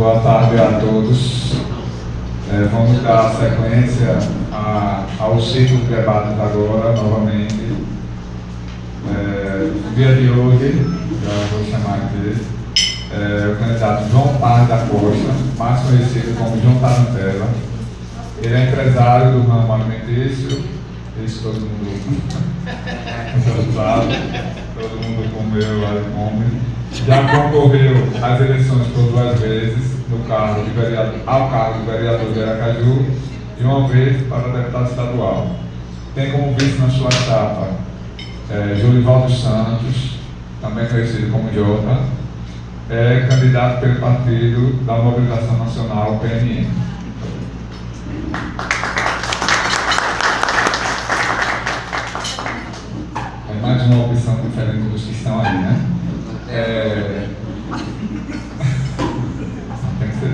Boa tarde a todos. Vamos dar sequência ao ciclo de debates agora, novamente. No dia de hoje, já vou chamar aqui, o candidato João Pardo da Costa, mais conhecido como João Tarantella. Ele é empresário do ramo alimentício, isso todo mundo sabe, todo mundo comeu, come. Já concorreu às eleições por 2 vezes ao cargo de vereador de Aracaju e uma vez para deputado estadual. Tem como vice na sua chapa Jolivaldo Santos, também conhecido como Jota, é candidato pelo Partido da Mobilização Nacional, PNM. É mais uma opção diferente dos que estão aí, né? Tem que ser.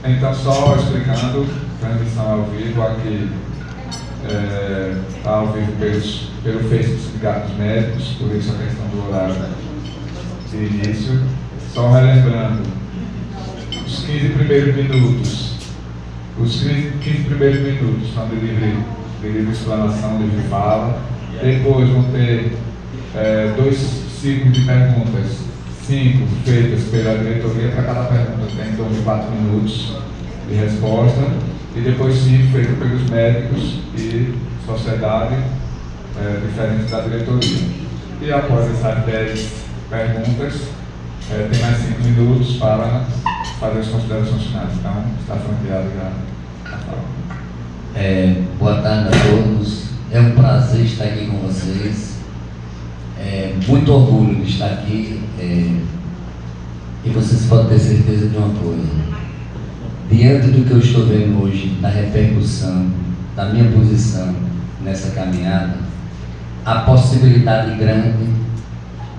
Então, só explicando, transmissão ao vivo, aqui está ao vivo pelo Facebook dos Sindicatos Médicos, por isso a questão do horário de início. Só relembrando, os 15 primeiros minutos são de livre explanação, livre fala. Depois vão ter 2 ciclos de perguntas, 5 feitas pela diretoria, para cada pergunta tem em torno de 4 minutos de resposta, e depois 5 feitas pelos médicos e sociedade diferentes da diretoria. E após essas 10 perguntas, tem mais 5 minutos para fazer as considerações finais. Então, está franqueado já a fala. Boa tarde a todos. É um prazer estar aqui com vocês. Muito orgulho de estar aqui. E vocês podem ter certeza de uma coisa. Diante do que eu estou vendo hoje, da repercussão, da minha posição nessa caminhada, a possibilidade grande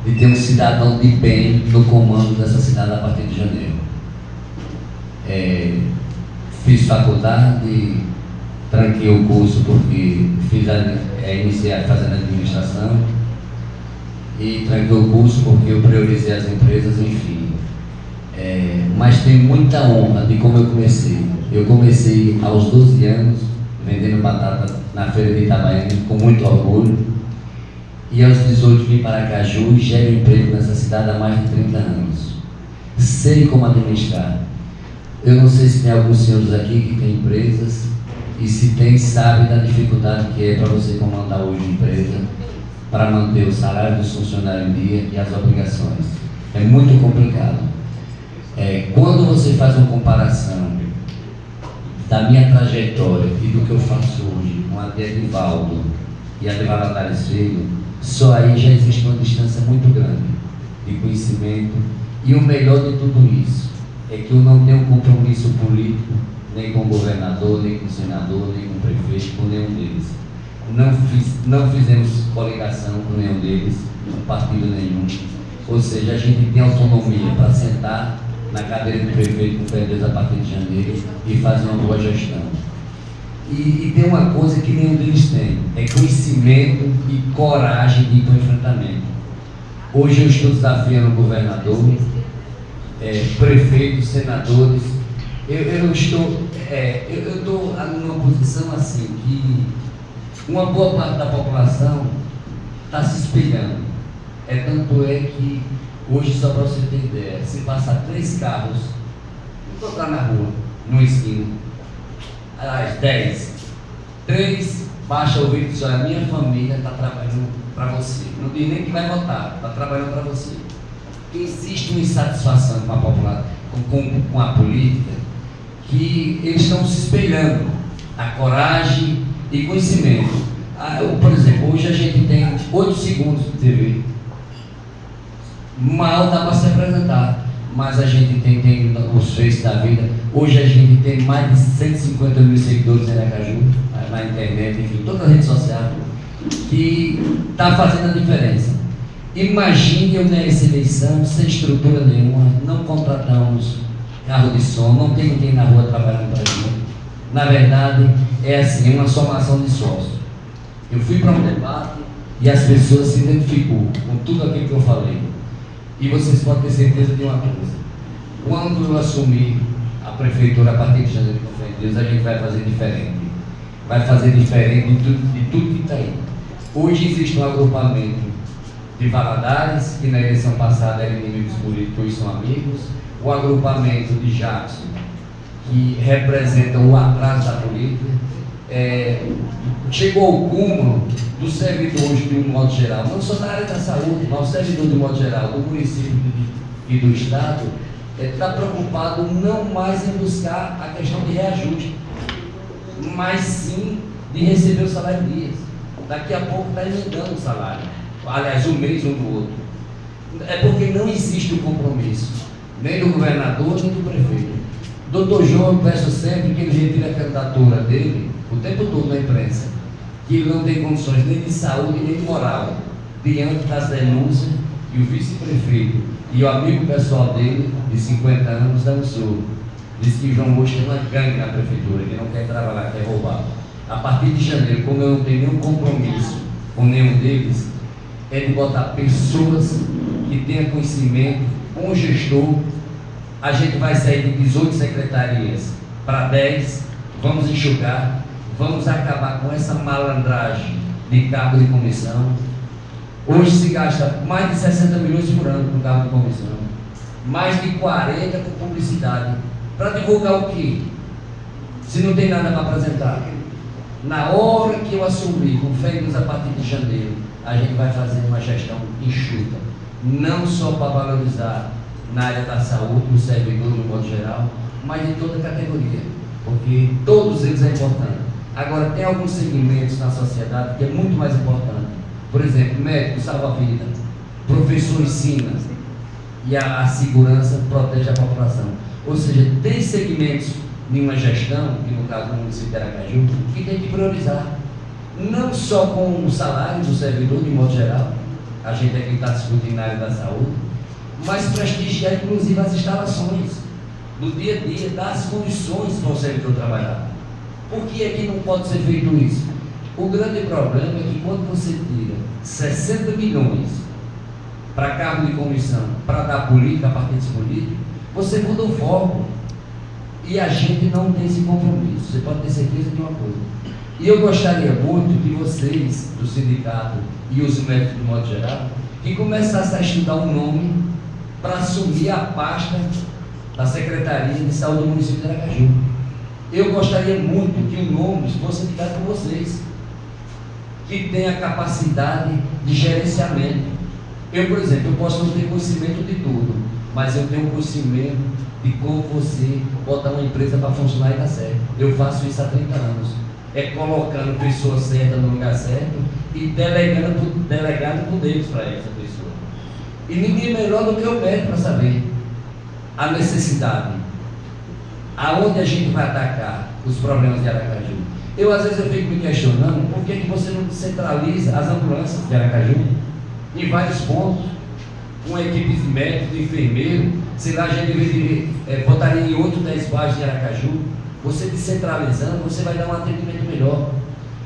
de ter um cidadão de bem no comando dessa cidade a partir de janeiro. Fiz faculdade, tranquei o curso porque iniciei fazendo administração e tranquei o curso porque eu priorizei as empresas, enfim. Mas tenho muita honra de como eu comecei. Eu comecei aos 12 anos vendendo batata na feira de Itabaiana com muito orgulho, e aos 18 vim para Aracaju e gero emprego nessa cidade há mais de 30 anos. Sei como administrar. Eu não sei se tem alguns senhores aqui que têm empresas, e se tem, sabe da dificuldade que é para você comandar hoje uma empresa, para manter o salário dos funcionários em dia e as obrigações. É muito complicado. Quando você faz uma comparação da minha trajetória e do que eu faço hoje com a de Edivaldo e a de Valadares Filho, só aí já existe uma distância muito grande de conhecimento. E o melhor de tudo isso é que eu não tenho compromisso político nem com o governador, nem com o senador, nem com o prefeito, com nenhum deles. Não fizemos coligação com nenhum deles, com partido nenhum. Ou seja, a gente tem autonomia para sentar na cadeira do prefeito com certeza a partir de janeiro e fazer uma boa gestão. E tem uma coisa que nenhum deles tem, é conhecimento e coragem de ir para o enfrentamento. Hoje eu estou desafiando o governador, prefeitos, senadores. Eu estou numa posição assim, que uma boa parte da população está se espelhando. Tanto é que hoje, só para você ter ideia, se passar 3 carros, vou tocar na rua, numa esquina, às 10, 3 baixa o vídeo e diz: olha, minha família está trabalhando para você. Não diz nem que vai votar, está trabalhando para você. Porque existe uma insatisfação com a população, com a política, que eles estão se espelhando. A coragem e conhecimento. Por exemplo, hoje a gente tem 8 segundos de TV. Mal dá para se apresentar, mas a gente tem os Face da vida. Hoje a gente tem mais de 150 mil seguidores em Aracaju, na internet, enfim, toda a rede social, que está fazendo a diferença. Imagine eu nessa eleição, sem estrutura nenhuma, não contratamos carro de som, não tem ninguém na rua trabalhando para a gente. Na verdade, é assim, uma somação de sócios. Eu fui para um debate e as pessoas se identificam com tudo aquilo que eu falei. E vocês podem ter certeza de uma coisa: Quando eu assumir a prefeitura a partir de janeiro, com fé em Deus, a gente vai fazer diferente. Vai fazer diferente de tudo que está aí. Hoje existe um agrupamento de Valadares, que na eleição passada eram inimigos políticos e são amigos. O agrupamento de Jackson, que representa o atraso da política. Chegou ao cúmulo dos servidores de um modo geral, não só na área da saúde, mas o servidor de um modo geral, do município e do estado, está preocupado não mais em buscar a questão de reajuste, mas sim de receber o salário em dias. Daqui a pouco está emendando o salário, aliás, um mês um do outro. É porque não existe o compromisso, nem do governador, nem do prefeito. Doutor João, eu peço sempre que ele retire a candidatura dele, o tempo todo na imprensa, que ele não tem condições nem de saúde nem de moral, diante das denúncias que o vice-prefeito e o amigo pessoal dele, de 50 anos, dançou. Diz que João Moura tem uma gangue na prefeitura, que não quer trabalhar, quer roubar. A partir de janeiro, como eu não tenho nenhum compromisso com nenhum deles, é de botar pessoas que tenham conhecimento, com o gestor. A gente vai sair de 18 secretarias para 10, vamos enxugar, vamos acabar com essa malandragem de cargo de comissão. Hoje se gasta mais de 60 milhões por ano com cargo de comissão, mais de 40 com publicidade. Para divulgar o quê? Se não tem nada para apresentar. Na hora que eu assumir, com fé em Deus, a partir de janeiro, a gente vai fazer uma gestão enxuta, não só para valorizar na área da saúde, o servidor no modo geral, mas em toda a categoria, porque todos eles é importante. Agora, tem alguns segmentos na sociedade que é muito mais importante. Por exemplo, médico salva a vida, professor ensina, e a segurança protege a população. Ou seja, tem segmentos em uma gestão, que no caso do município de Aracaju, que tem que priorizar, não só com o salário do servidor de modo geral, a gente aqui está discutindo na área da saúde, mas prestigiar inclusive as instalações, no dia a dia, dar as condições para o servidor trabalhar. Por que é que não pode ser feito isso? O grande problema é que quando você tira 60 milhões para cargo de comissão, para dar política a partidos políticos, você muda o foco. E a gente não tem esse compromisso, você pode ter certeza de uma coisa. E eu gostaria muito que vocês, do sindicato e os médicos de modo geral, que começassem a estudar um nome para assumir a pasta da Secretaria de Saúde do município de Aracaju. Eu gostaria muito que o nome fosse indicado por vocês, que tenha capacidade de gerenciamento. Eu, por exemplo, eu posso não ter conhecimento de tudo, mas eu tenho conhecimento de como você botar uma empresa para funcionar e dar certo. Eu faço isso há 30 anos. É colocando pessoas certas no lugar certo e delegando poderes para essa pessoa. E ninguém melhor do que o médico para saber a necessidade, aonde a gente vai atacar os problemas de Aracaju. Às vezes eu fico me questionando por que você não centraliza as ambulâncias de Aracaju em vários pontos, com equipes de médicos, de enfermeiro, sei lá, a gente deveria, botaria em 8, 10 bairros de Aracaju. Você descentralizando, você vai dar um atendimento melhor.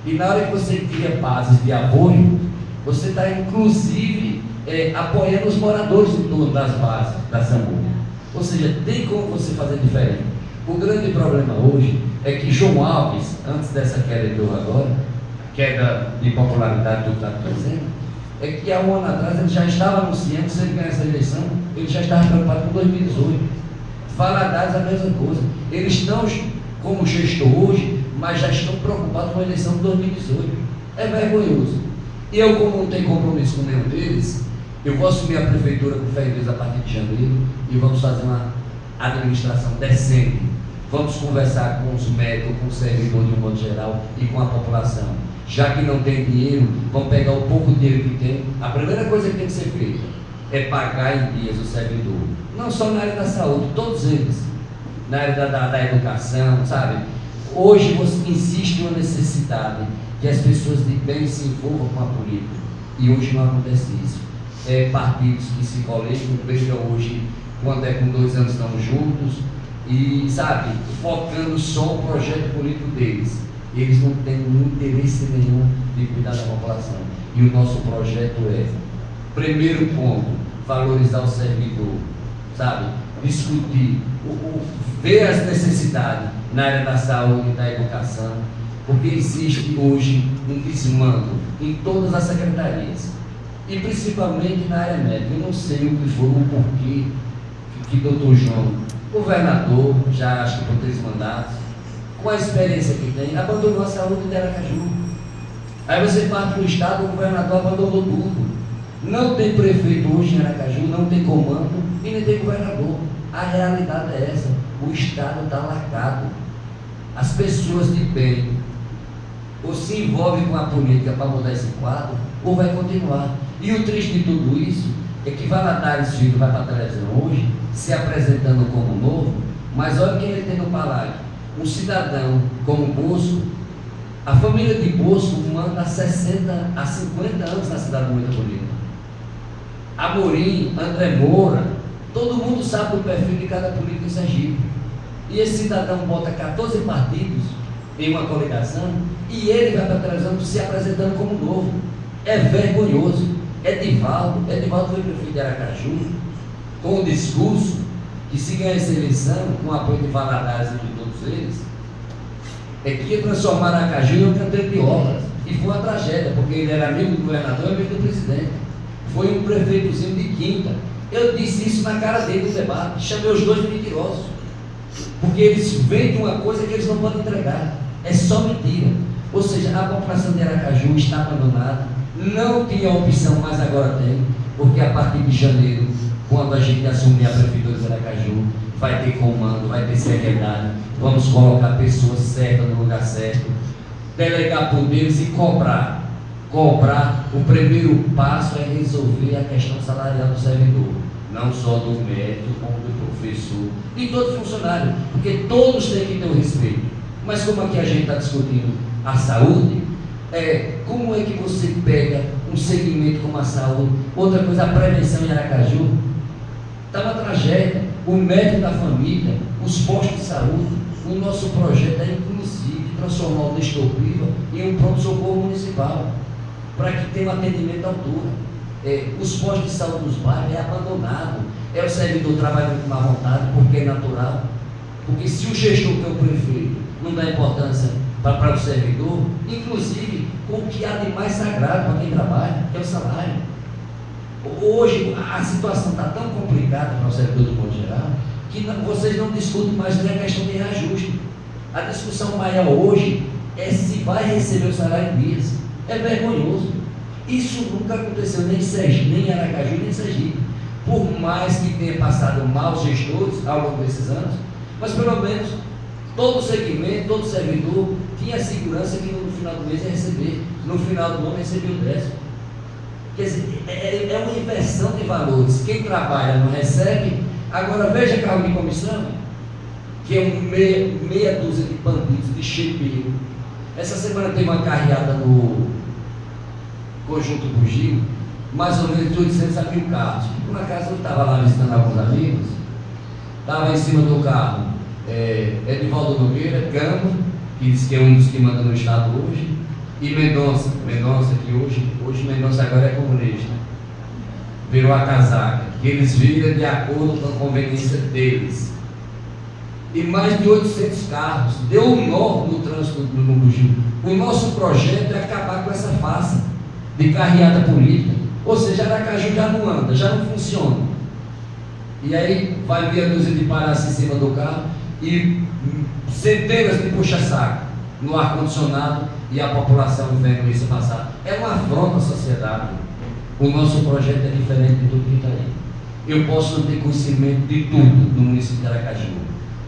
E na hora que você cria bases de apoio, você está inclusive apoiando os moradores em torno das bases da SAMU. Ou seja, tem como você fazer diferente. O grande problema hoje é que João Alves, antes dessa queda que houve agora, queda de popularidade do que está acontecendo, é que há um ano atrás ele já estava anunciando que se ele ganhar essa eleição, ele já estava preocupado com 2018. Valadares a mesma coisa. Eles estão como gestor hoje, mas já estão preocupados com a eleição de 2018. É vergonhoso. Eu, como não tenho compromisso com nenhum deles, eu vou assumir a prefeitura com fé em Deus a partir de janeiro e vamos fazer uma administração decente. Vamos conversar com os médicos, com o servidor de um modo geral e com a população. Já que não tem dinheiro, vão pegar o pouco dinheiro que tem. A primeira coisa que tem que ser feita é pagar em dias o servidor. Não só na área da saúde, todos eles. Na área da educação, sabe? Hoje existe uma necessidade que as pessoas de bem se envolvam com a política. E hoje não acontece isso. Partidos que se colegam, veja hoje, quando com 2 anos estão juntos, e, sabe, focando só o projeto político deles. Eles não têm interesse nenhum de cuidar da população. E o nosso projeto primeiro ponto, valorizar o servidor, sabe? discutir, ver as necessidades na área da saúde e da educação, porque existe hoje um desmando em todas as secretarias, e principalmente na área médica. Eu não sei o que foi o porquê que doutor João, governador, já acho que por 3 mandatos, com a experiência que tem, abandonou a saúde de Aracaju. Aí você parte para o estado, o governador abandonou tudo. Não tem prefeito hoje em Aracaju, não tem comando e nem tem governador. A realidade é essa, o estado está largado. As pessoas de bem ou se envolvem com a política para mudar esse quadro, ou vai continuar. E o triste de tudo isso é que Valadares Filho vai para a televisão hoje, se apresentando como novo, mas olha quem ele tem no palácio. Um cidadão como Bosco, a família de Bosco manda há 60 a 50 anos na cidade metropolitana. Amorim, André Moura, todo mundo sabe do perfil de cada político em Sergipe. E esse cidadão bota 14 partidos em uma coligação e ele vai para a televisão se apresentando como novo. É vergonhoso. Edivaldo foi prefeito de Aracaju, com o discurso que se ganhar essa eleição, com o apoio de Valadares e de todos eles, é que ia transformar Aracaju em um canteiro de obras. E foi uma tragédia, porque ele era amigo do governador e amigo do presidente. Foi um prefeitozinho de quinta. Eu disse isso na cara dele no debate, chamei os dois de mentirosos, porque eles vendem uma coisa que eles não podem entregar, é só mentira. Ou seja, a população de Aracaju está abandonada, não tinha opção, mas agora tem, porque a partir de janeiro, quando a gente assumir a prefeitura de Aracaju, vai ter comando, vai ter seriedade, vamos colocar pessoas certas no lugar certo, delegar poderes e cobrar. O primeiro passo é resolver a questão salarial do servidor, não só do médico, como do professor e todo funcionário, porque todos têm que ter o respeito. Mas como aqui a gente está discutindo a saúde, como é que você pega um segmento como a saúde? Outra coisa, a prevenção em Aracaju está uma tragédia. O médico da família, os postos de saúde, o nosso projeto é inclusive transformar o Nestor Piva em um pronto-socorro municipal, para que tenha um atendimento à altura. Os postos de saúde dos bairros é abandonado, o servidor trabalhando com má vontade, porque é natural. Porque se o gestor, que é o prefeito, não dá importância para o servidor, inclusive com o que há de mais sagrado para quem trabalha, que é o salário. Hoje a situação está tão complicada para o servidor do modo geral, que vocês não discutem mais nem a questão de reajuste. A discussão maior hoje é se vai receber o salário em dias. É vergonhoso. Isso nunca aconteceu nem em Sergipe, nem em Aracaju, nem em Sergipe. Por mais que tenha passado maus gestores ao longo desses anos, mas pelo menos todo segmento, todo servidor tinha a segurança que no final do mês ia receber, no final do ano recebia o 10º. Quer dizer, é uma inversão de valores. Quem trabalha não recebe. Agora veja carro de comissão, que é meia dúzia de bandidos, de chepeiro. Essa semana teve uma carreada no Conjunto Bugio, mais ou menos de 800 a 1000 carros. Por acaso eu estava lá visitando alguns amigos, estava em cima do carro Edivaldo Nogueira, Gama, que diz que é um dos que manda no estado hoje, e Mendonça, que hoje Mendonça agora é comunista, virou a casaca, que eles viram de acordo com a conveniência deles. E mais de 800 carros, deu um nó no trânsito no Bugio. O nosso projeto é acabar com essa farsa de carreada política, ou seja, Aracaju já não anda, já não funciona. E aí vai meia dúzia de palhaços em cima do carro e centenas de puxa-saco no ar-condicionado e a população vendo isso passar. É uma afronta à sociedade. O nosso projeto é diferente de tudo que está aí. Eu posso não ter conhecimento de tudo no município de Aracaju,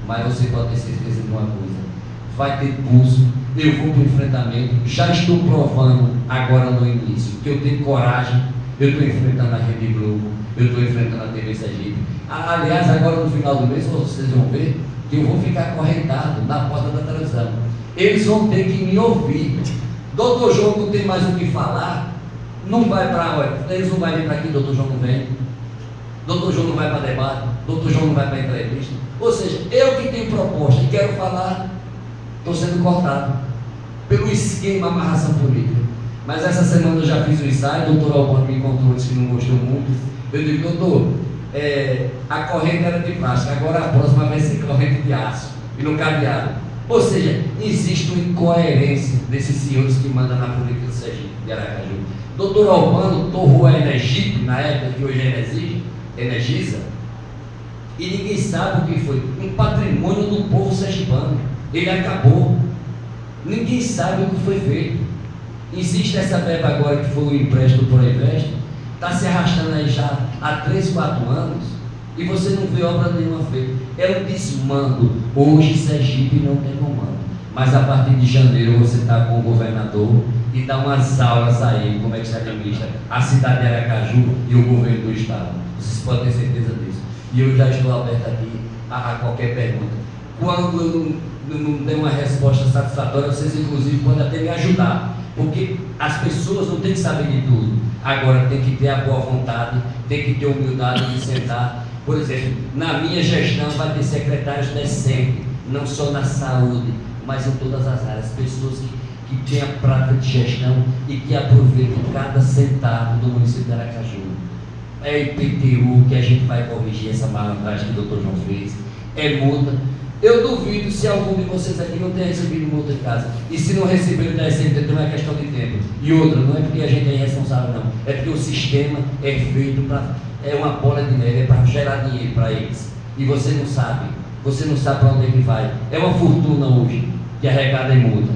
mas você pode ter certeza de uma coisa: vai ter curso, eu vou para o enfrentamento, já estou provando agora no início que eu tenho coragem. Eu estou enfrentando a Rede Globo, eu estou enfrentando a TV Sergipe. Aliás, agora no final do mês vocês vão ver que eu vou ficar acorrentado na porta da televisão. Eles vão ter que me ouvir. Doutor João não tem mais o que falar, não vai para, eles não vão vir para aqui, doutor João não vem. Doutor João não vai para debate, doutor João não vai para entrevista. Ou seja, eu que tenho proposta e quero falar, estou sendo cortado pelo esquema amarração política. Mas essa semana eu já fiz o ensaio, o doutor Alberto me encontrou, disse que não gostou muito. Eu digo, doutor, a corrente era de plástico, agora a próxima vai ser corrente de aço e no cadeado. Ou seja, existe uma incoerência desses senhores que mandam na política do Sergipe, de Aracaju. Doutor Albano torrou a Energip, na época que hoje é Energisa, e ninguém sabe o que foi. Um patrimônio do povo sergipano. Ele acabou. Ninguém sabe o que foi feito. Existe essa verba agora que foi o empréstimo do Proinvest, está se arrastando aí já há 3, 4 anos, e você não vê obra nenhuma feita. É um desmando. Hoje Sergipe não tem comando. Mas a partir de janeiro você está com o governador e dá umas aulas aí, como é que se administra a cidade de Aracaju e o governo do estado. Vocês podem ter certeza disso. E eu já estou aberto aqui a qualquer pergunta. Quando eu não der uma resposta satisfatória, vocês inclusive podem até me ajudar, porque as pessoas não têm que saber de tudo. Agora tem que ter a boa vontade, tem que ter humildade de sentar. Por exemplo, na minha gestão vai ter secretários decentes, não só na saúde, mas em todas as áreas, pessoas que têm a prática de gestão e que aproveitam cada centavo do município de Aracaju. É IPTU que a gente vai corrigir essa malandragem que o doutor João fez, é multa. Eu duvido se algum de vocês aqui não tenha recebido multa em casa. E se não receberam, deve ser uma questão de tempo. E outra, não é porque a gente é irresponsável, não. É porque o sistema é feito para... É uma bola de neve, é para gerar dinheiro para eles. E você não sabe para onde é que vai. É uma fortuna hoje que arrecada em multa.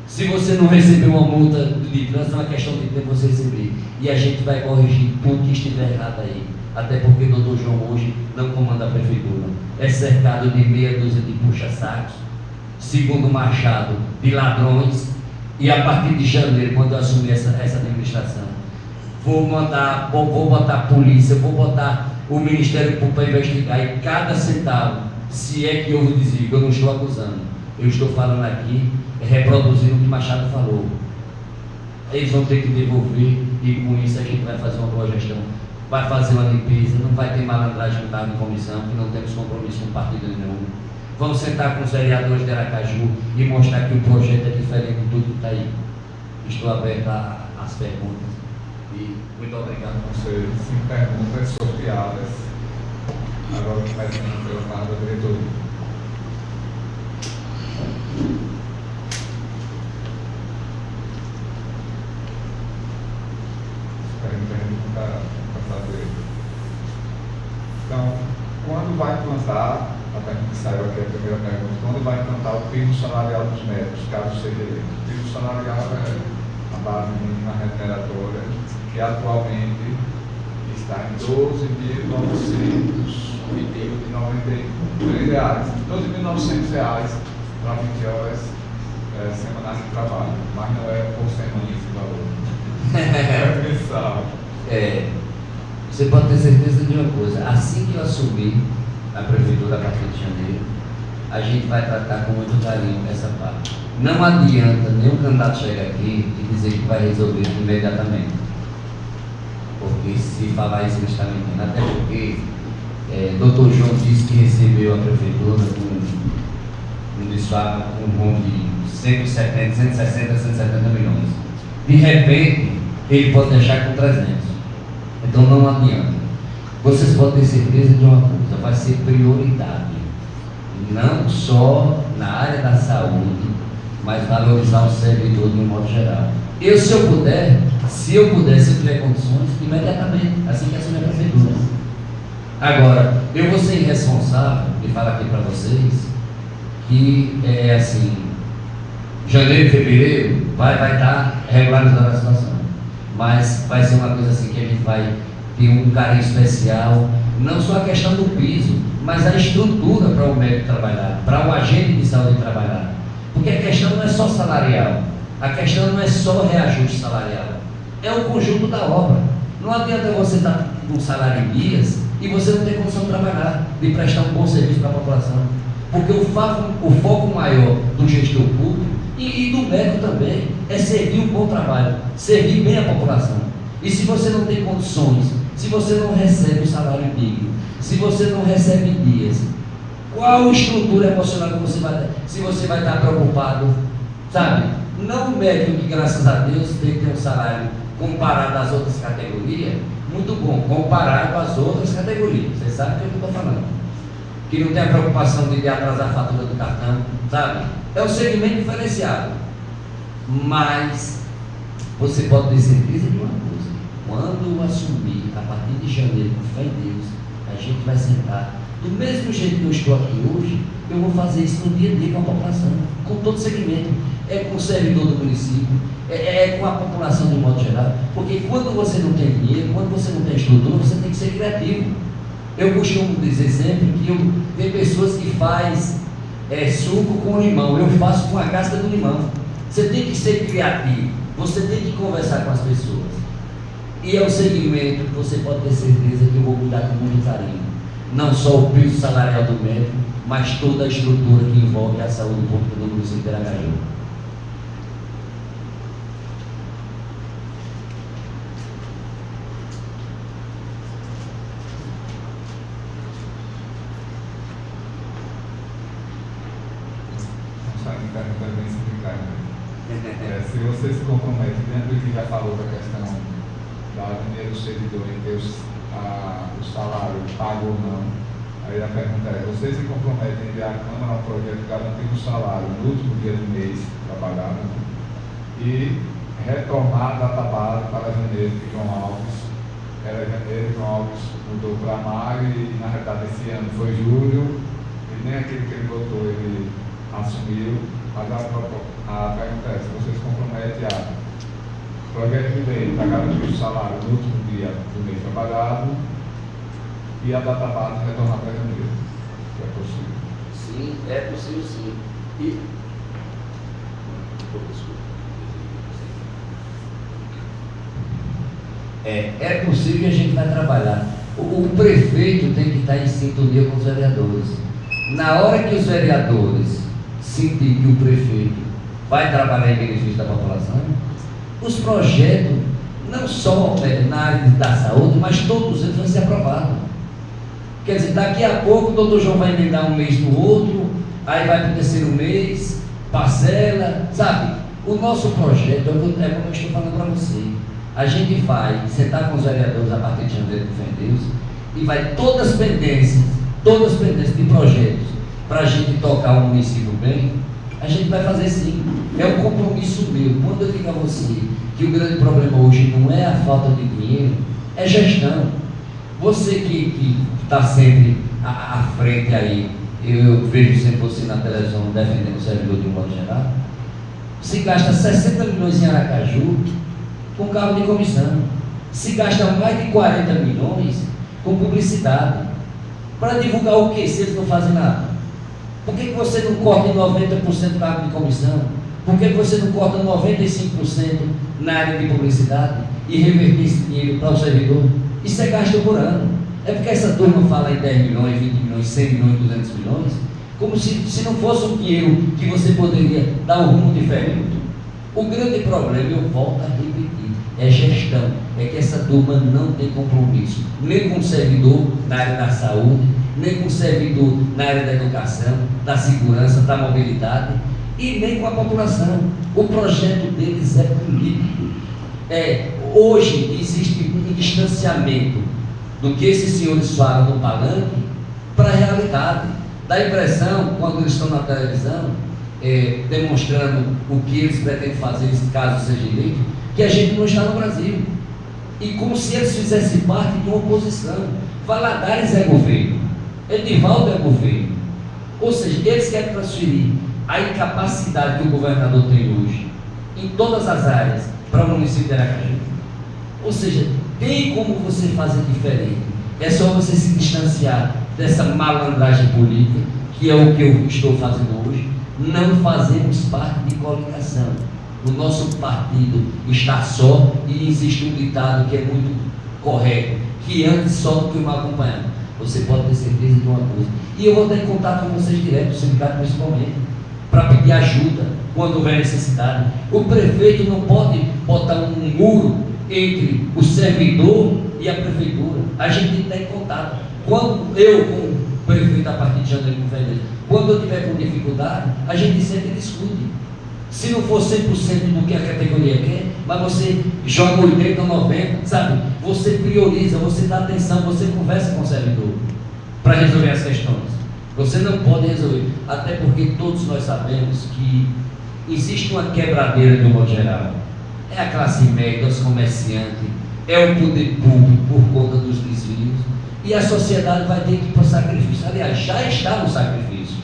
Se você não receber uma multa de trânsito, é uma questão de tempo você receber. E a gente vai corrigir tudo que estiver errado aí. Até porque o doutor João hoje não comanda a prefeitura. É cercado de meia dúzia de puxa-sacos, segundo Machado, de ladrões. E a partir de janeiro, quando eu assumir essa administração, vou botar a polícia, vou botar o Ministério Público para investigar e cada centavo, se é que houve desvio, eu não estou acusando, eu estou falando aqui, reproduzindo o que Machado falou. Eles vão ter que devolver e com isso a gente vai fazer uma boa gestão, vai fazer uma limpeza, não vai ter malandragem em comissão, que não temos compromisso com partido nenhum. Vamos sentar com os vereadores de Aracaju e mostrar que o projeto é diferente de tudo que está aí. Estou aberto às perguntas. E muito obrigado. Vão ser 5 perguntas sorteadas. Agora começando pela parte da diretoria. Pergunta para fazer. Então, quando vai implantar, a pergunta que saiu aqui, a primeira pergunta, quando vai implantar o piso salarial dos médicos, caso seja eleito? O piso salarial é a base mínima remuneratória, que atualmente está em R$ 12.993, R$ 12.900 para 20 horas semanais de trabalho, mas não é por semana esse valor. É mensal. Você pode ter certeza de uma coisa, assim que eu assumir a prefeitura a partir de janeiro, a gente vai tratar com muito carinho essa parte. Não adianta nenhum candidato chegar aqui e dizer que vai resolver imediatamente. Porque se falar isso, ele está mentindo. Até porque Dr. João disse que recebeu a prefeitura com um desfalque, com um rumo de 170, 170 milhões. De repente, ele pode deixar com 300. Então não adianta. Vocês podem ter certeza de uma coisa, vai ser prioridade. Não só na área da saúde, mas valorizar o servidor de um modo geral. Se eu tiver condições, imediatamente, assim que assumir a prefeitura. Agora, eu vou ser irresponsável de falar aqui para vocês que é assim, janeiro, fevereiro, vai estar regularizando a situação. Mas vai ser uma coisa assim que a gente vai ter um carinho especial, não só a questão do piso, mas a estrutura para o médico trabalhar, para o agente de saúde trabalhar. Porque a questão não é só salarial, a questão não é só reajuste salarial, é o conjunto da obra. Não adianta você estar com salário em dias e você não ter condição de trabalhar, de prestar um bom serviço para a população. Porque o foco maior do gestor público e do médico também é servir um bom trabalho, servir bem a população. E se você não tem condições, se você não recebe o salário digno, se você não recebe em dias, qual estrutura emocional que você vai ter? Se você vai estar preocupado, sabe? Não o médico que, graças a Deus, tem que ter um salário comparado às outras categorias, muito bom, comparado às outras categorias. Vocês sabem o que eu estou falando. Que não tem a preocupação de atrasar a fatura do cartão, sabe? É um segmento diferenciado. Mas você pode ter certeza de uma coisa: quando eu assumir, a partir de janeiro, com fé em Deus, a gente vai sentar do mesmo jeito que eu estou aqui hoje. Eu vou fazer isso no dia a dia com a população, com todo o segmento, com o servidor do município, com a população de modo geral, porque quando você não tem dinheiro, quando você não tem estrutura, você tem que ser criativo. Eu costumo dizer sempre que tem pessoas que fazem suco com limão, eu faço com a casca do limão. Você tem que ser criativo, você tem que conversar com as pessoas, e é um segmento que você pode ter certeza que eu vou cuidar com muito carinho, não só o piso salarial do médico, mas toda a estrutura que envolve a saúde pública do município de Aracaju. Se você se compromete, dentro do que já falou da questão da dinheiro do servidor em ter o salário pago ou não, aí a pergunta é: você se compromete em enviar à Câmara um projeto garantindo o salário no último dia do mês trabalhado e retomar a data base para janeiro de João Alves? Era janeiro, João Alves mudou para maio e na realidade esse ano foi julho, e nem aquele que ele botou ele assumiu. Mas a pergunta é: se você se compromete a projeto de lei para garantir o salário no último dia do mês trabalhado e a data base retornar para janeiro, se é possível? Sim, é possível sim. E é possível, e a gente vai trabalhar. O prefeito tem que estar em sintonia com os vereadores. Na hora que os vereadores sentir que o prefeito vai trabalhar em benefício da população, os projetos, não só na área da saúde, mas todos eles vão ser aprovados. Quer dizer, daqui a pouco o doutor João vai emendar um mês no outro, aí vai para o terceiro mês, parcela, sabe? O nosso projeto, é como eu estou falando para você, a gente vai sentar com os vereadores a partir de janeiro, com fé em Deus, e vai todas as pendências de projetos, para a gente tocar o município bem, a gente vai fazer sim. É um compromisso meu. Quando eu digo a você que o grande problema hoje não é a falta de dinheiro, é gestão. Você que está sempre à frente aí, eu vejo sempre você na televisão defendendo o servidor de um modo geral, se gasta 60 milhões em Aracaju com carro de comissão, se gasta mais de 40 milhões com publicidade, para divulgar o que se eles não fazem nada? Por que você não corta em 90% cargo de comissão? Por que você não corta 95% na área de publicidade e reverter esse dinheiro para o servidor? Isso é gasto por ano. É porque essa turma fala em 10 milhões, 20 milhões, 100 milhões, 200 milhões, como se não fosse um dinheiro que você poderia dar um rumo diferente. O grande problema, eu volto a repetir, é gestão. É que essa turma não tem compromisso, nem com o servidor na área da saúde, nem com o servidor na área da educação, da segurança, da mobilidade, e nem com a população. O projeto deles é político. Hoje existe um distanciamento do que esses senhores falam no palanque para a realidade. Dá a impressão, quando eles estão na televisão, demonstrando o que eles pretendem fazer, caso seja eleito, que a gente não está no Brasil. E como se eles fizessem parte de uma oposição. Valadares é governo, Edivaldo é governo. Ou seja, eles querem transferir a incapacidade que o governador tem hoje, em todas as áreas, para o município de Aracaju. Ou seja, tem como você fazer diferente. É só você se distanciar dessa malandragem política, que é o que eu estou fazendo hoje. Não fazemos parte de coligação. O nosso partido está só, e existe um ditado que é muito correto, que antes só do que mal acompanhado. Você pode ter certeza de uma coisa. E eu vou estar em contato com vocês direto, o sindicato principalmente, para pedir ajuda quando houver necessidade. O prefeito não pode botar um muro entre o servidor e a prefeitura. A gente tem que estar em contato. Quando eu, como prefeito, a partir de janeiro, quando eu tiver com dificuldade, a gente sempre discute. Se não for 100% do que a categoria quer, mas você joga 80 ou 90, sabe? Você prioriza, você dá atenção, você conversa com o servidor para resolver as questões. Você não pode resolver, até porque todos nós sabemos que existe uma quebradeira de um modo geral. É a classe média, os comerciantes, é o poder público por conta dos desvios, e a sociedade vai ter que ir para o sacrifício. Aliás, já está no sacrifício.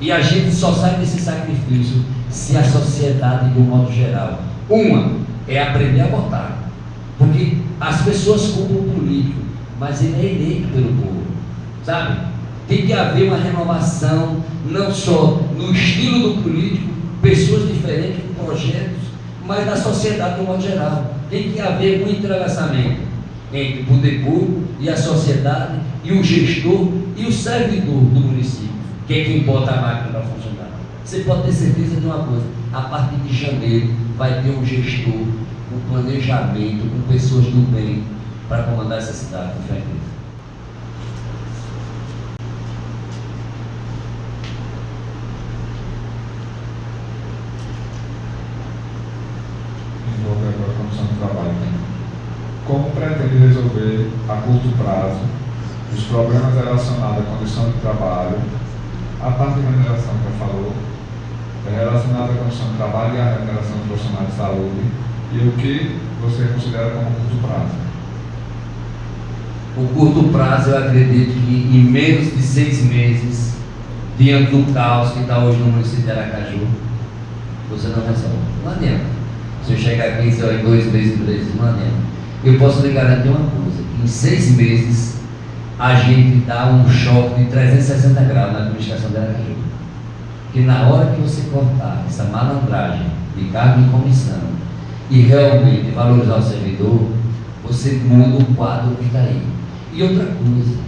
E a gente só sai desse sacrifício se a sociedade, de um modo geral, uma, é aprender a votar. Porque as pessoas culpam o político, mas ele é eleito pelo povo, sabe? Tem que haver uma renovação, não só no estilo do político, pessoas diferentes, com projetos, mas na sociedade de um modo geral. Tem que haver um entrelaçamento entre o poder público e a sociedade, e o gestor e o servidor do município, que é quem bota a máquina para funcionar. Você pode ter certeza de uma coisa: a partir de janeiro vai ter um gestor, um planejamento, com pessoas do bem para comandar essa cidade, com certeza. Envolve agora a Comissão de Trabalho. Como pretende resolver a curto prazo os problemas relacionados à condição de trabalho, a parte de remuneração que já falou, é relacionada à condição de trabalho e à remuneração dos profissionais de saúde, e o que você considera como curto prazo? O curto prazo, eu acredito que em menos de 6 meses, diante do caos que está hoje no município de Aracaju, você não resolve. Não adianta. Se eu chegar aqui e dizer, em 2 meses, 3 meses, não adianta. Eu posso lhe garantir uma coisa: que em 6 meses a gente dá um choque de 360 graus na administração de Aracaju. Que na hora que você cortar essa malandragem de cargo e comissão e realmente valorizar o servidor, você muda o quadro que está aí. E outra coisa,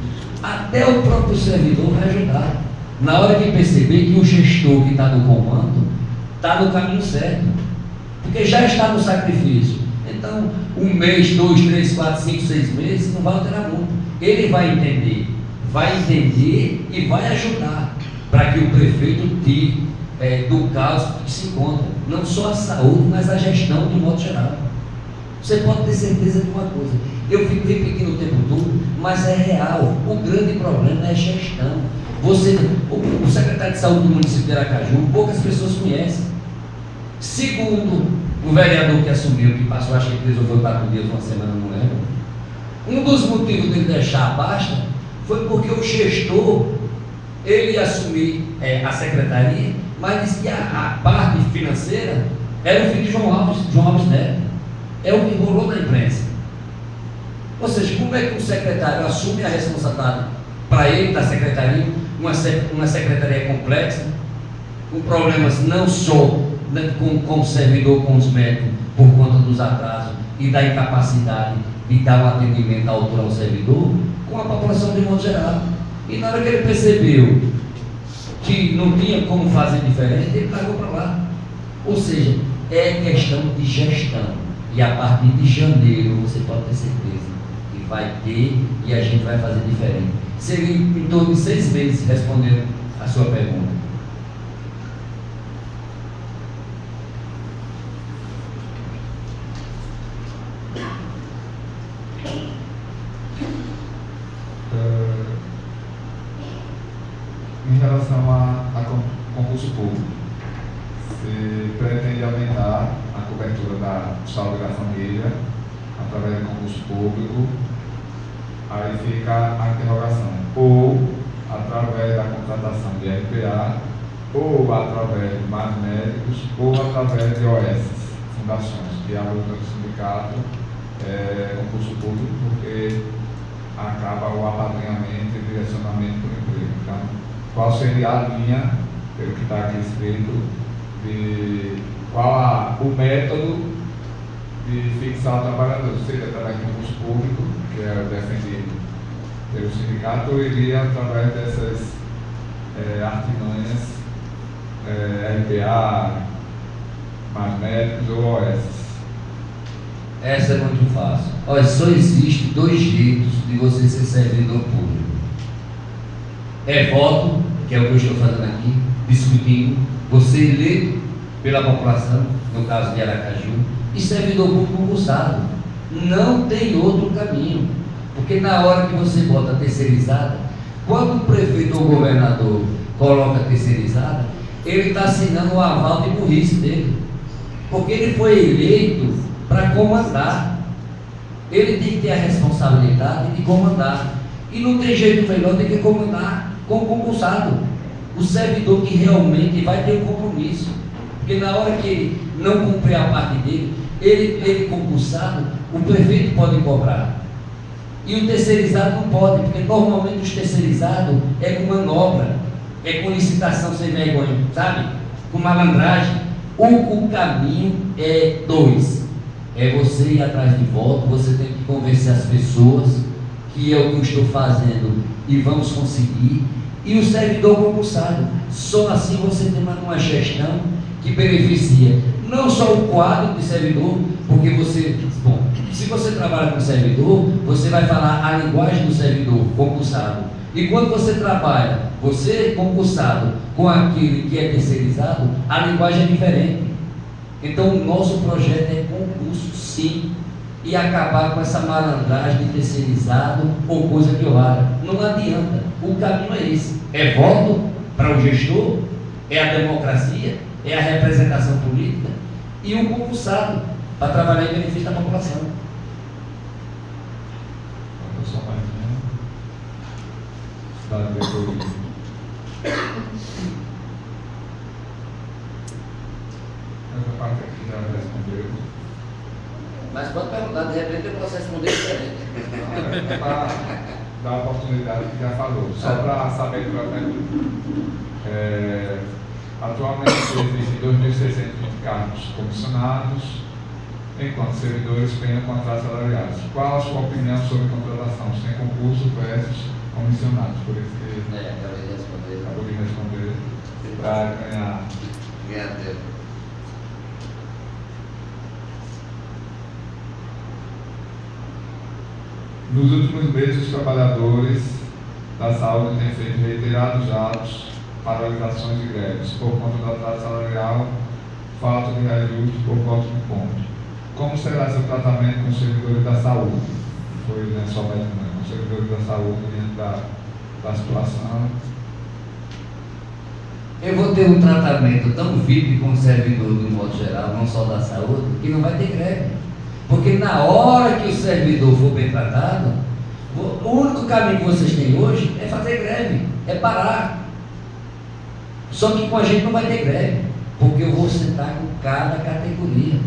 até o próprio servidor vai ajudar. Na hora que perceber que o gestor que está no comando está no caminho certo, porque já está no sacrifício. Então, 1 mês, 2, 3, 4, 5, 6 meses não vai alterar muito. Ele vai entender e vai ajudar para que o prefeito tire do caos que se encontra, não só a saúde, mas a gestão de um modo geral. Você pode ter certeza de uma coisa: eu fico repetindo o tempo todo, mas é real. O grande problema é a gestão. O secretário de saúde do município de Aracaju, poucas pessoas conhecem. Segundo o vereador que assumiu, que passou, acho que 3 ou 4 dias, uma semana, não lembro, um dos motivos dele deixar a pasta foi porque o gestor, ele ia assumir a secretaria, mas disse que a parte financeira era o filho de João Alves Neto. É o que rolou na imprensa. Ou seja, como é que o secretário assume a responsabilidade para ele da secretaria, uma secretaria complexa, com problemas não só com o servidor, com os médicos, por conta dos atrasos e da incapacidade de dar um atendimento à altura ao servidor, com a população de modo geral. E na hora que ele percebeu que não tinha como fazer diferente, ele largou para lá. Ou seja, é questão de gestão. E a partir de janeiro, você pode ter certeza que vai ter, e a gente vai fazer diferente. Seria em torno de 6 meses respondendo a sua pergunta. Em relação a concurso público, você pretende aumentar a cobertura da saúde da família através do concurso público? Aí fica a interrogação: ou através da contratação de RPA, ou através de mais médicos, ou através de OS, fundações, que é a luta do sindicato, concurso público, porque acaba o apadrinhamento e direcionamento do emprego. Então, qual seria a linha, pelo que está aqui escrito, de qual o método de fixar o trabalhador? Seria através do concurso público, que é defendido pelo sindicato, ou iria através dessas artimanhas, RPA, mais médicos ou OS? Essa é muito fácil. Olha, só existe 2 jeitos de você ser servidor público. É voto, que é o que eu estou fazendo aqui, discutindo, você eleito, pela população, no caso de Aracaju, e servidor público concursado. Não tem outro caminho, porque na hora que você bota terceirizada, quando o prefeito ou o governador coloca terceirizada, ele está assinando o aval de burrice dele, porque ele foi eleito para comandar. Ele tem que ter a responsabilidade de comandar, e não tem jeito melhor do que comandar com o concursado, o servidor que realmente vai ter um compromisso, porque na hora que ele não cumprir a parte dele, ele concursado, o prefeito pode cobrar, e o terceirizado não pode, porque normalmente os terceirizados é com manobra, é com licitação sem vergonha, sabe? Com malandragem. O caminho é dois: é você ir atrás de voto, você tem que convencer as pessoas que é o que eu estou fazendo e vamos conseguir, e o servidor concursado. Só assim você tem uma gestão que beneficia não só o quadro de servidor, porque você, bom, se você trabalha com servidor, você vai falar a linguagem do servidor concursado, e quando você trabalha, você concursado, com aquele que é terceirizado, a linguagem é diferente. Então o nosso projeto é concurso, sim, e acabar com essa malandragem de terceirizado ou coisa que eu haja. Não adianta, o caminho é esse: é voto para o gestor, é a democracia, é a representação política, e o concursado para trabalhar em benefício da população. Cidade de essa parte aqui já respondeu. Mas pode perguntar, de repente eu posso responder diferente. Para dar a oportunidade que já falou, só para saber que atualmente existem 2.620 cargos comissionados, enquanto servidores têm contratos salariados. Qual a sua opinião sobre contratação sem concurso versus comissionados? Por isso que acabou de responder para ganhar tempo. Nos últimos meses, os trabalhadores da saúde têm feito reiterados atos, paralisações e greves, por conta do atraso salarial, falta de reajuste por falta de ponto. Como será seu tratamento com os servidores da saúde? Não foi só médico, não, com os servidores da saúde diante da situação. Eu vou ter um tratamento tão VIP com o servidor do modo geral, não só da saúde, que não vai ter greve. Porque na hora que o servidor for bem tratado, o único caminho que vocês têm hoje é fazer greve, é parar. Só que com a gente não vai ter greve, porque eu vou sentar com cada categoria.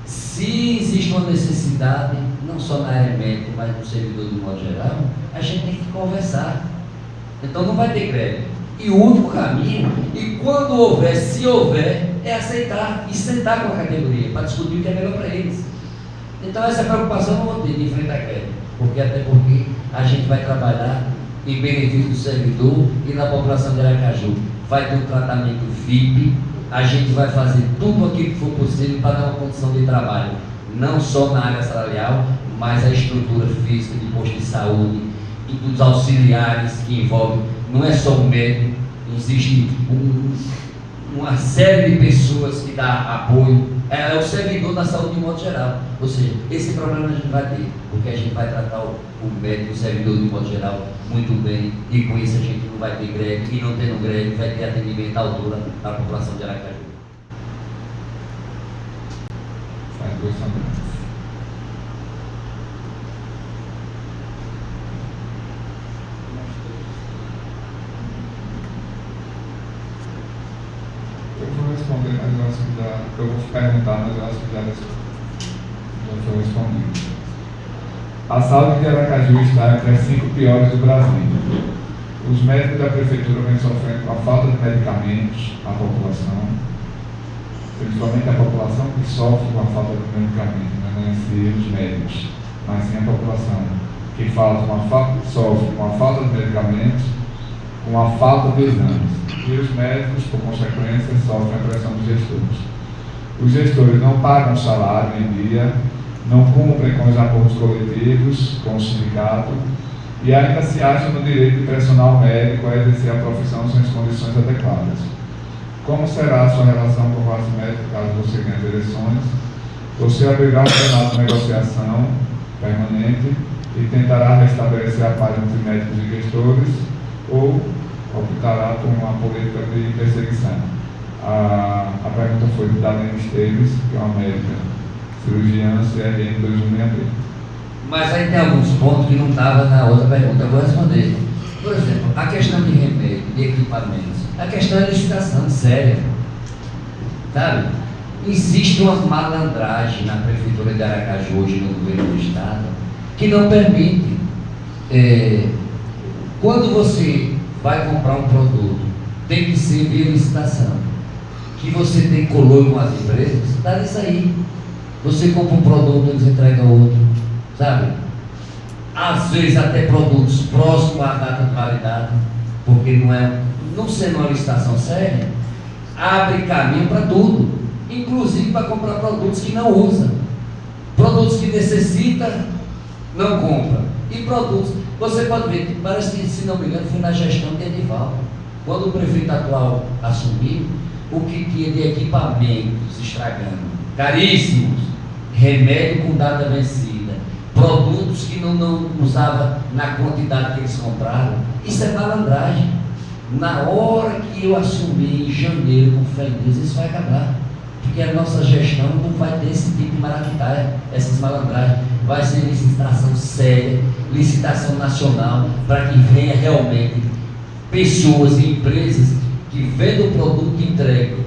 Se existe uma necessidade, não só na área médica, mas no servidor do modo geral, a gente tem que conversar. Então não vai ter greve. E o único caminho, e quando houver, se houver, é aceitar e sentar com a categoria para discutir o que é melhor para eles. Então essa preocupação eu não vou ter de enfrentar a greve, até porque a gente vai trabalhar em benefício do servidor e da população de Aracaju. Vai ter um tratamento VIP, a gente vai fazer tudo aquilo que for possível para dar uma condição de trabalho, não só na área salarial, mas a estrutura física de posto de saúde e dos auxiliares que envolvem. Não é só o médico, existe uma série de pessoas que dá apoio, é o servidor da saúde de modo geral. Ou seja, esse problema a gente vai ter, porque a gente vai tratar o médico, o servidor de modo geral muito bem, e com isso a gente não vai ter greve, e não tendo greve vai ter atendimento à altura da população de Aracaju. Faz dois também. Responder, mas eu acho que eu vou perguntar, mas eu acho que já foi respondido. A saúde de Aracaju está entre as 5 piores do Brasil. Os médicos da prefeitura vêm sofrendo com a falta de medicamentos à população, principalmente a população que sofre com a falta de medicamentos, não é em si os médicos, mas sim a população que sofre com a falta de medicamentos, com a falta de exames. E os médicos, por consequência, sofrem a pressão dos gestores. Os gestores não pagam salário em dia, não cumprem com os acordos coletivos, com o sindicato, e ainda se acham no direito de pressionar o médico a exercer a profissão sem as condições adequadas. Como será a sua relação com a classe médica caso você ganhe as eleições? Você abrirá um canal de negociação permanente e tentará restabelecer a paz entre médicos e gestores, ou optará por uma política de perseguição? A pergunta foi de Dalene Esteves, que é uma médica cirurgiã CRM 2163. Mas aí tem alguns pontos que não estavam na outra pergunta, eu vou responder. Por exemplo, a questão de remédio, de equipamentos, a questão é licitação séria, sabe? Existe uma malandragem na Prefeitura de Aracaju hoje, no governo do Estado, que não permite, quando você vai comprar um produto, tem que ser via licitação, que você tem colônia com as empresas, dá isso aí. Você compra um produto, eles entregam outro, sabe? Às vezes até produtos próximos à data de validade, porque não sendo uma licitação séria, abre caminho para tudo, inclusive para comprar produtos que não usa, produtos que necessita, não compra, e produtos, você pode ver, parece que, se não me engano, foi na gestão de Edivaldo, quando o prefeito atual assumiu, o que tinha de equipamentos estragando, caríssimos, remédio com data vencida, produtos que não usava na quantidade que eles compraram, isso é malandragem. Na hora que eu assumi em janeiro com fé em Deus, isso vai acabar, porque a nossa gestão não vai ter esse tipo de maracutaia, essas malandragens, vai ser licitação séria, licitação nacional, para que venha realmente pessoas e empresas que vendam o produto que entregam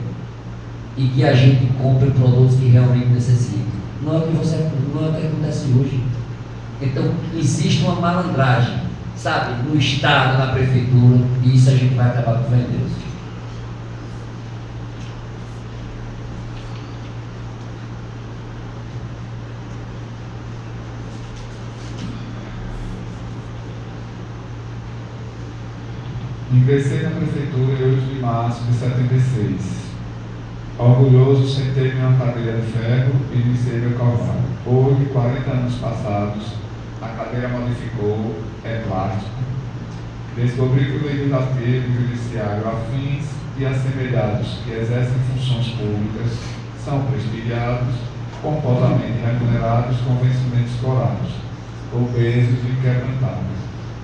e que a gente compre produtos que realmente necessitam. Não é o que acontece hoje. Então, existe uma malandragem, sabe, no Estado, na Prefeitura, e isso a gente vai acabar com fé em Deus. Ingressei na Prefeitura em 8 de março de 76. Orgulhoso, sentei-me em uma cadeira de ferro e iniciei meu calvário. Hoje, 40 anos passados, a cadeira modificou, é plástico. Descobri que o legislativo e o judiciário afins e assemelhados que exercem funções públicas são prestigiados, pomposamente remunerados com vencimentos colados, obesos e inquebrantáveis.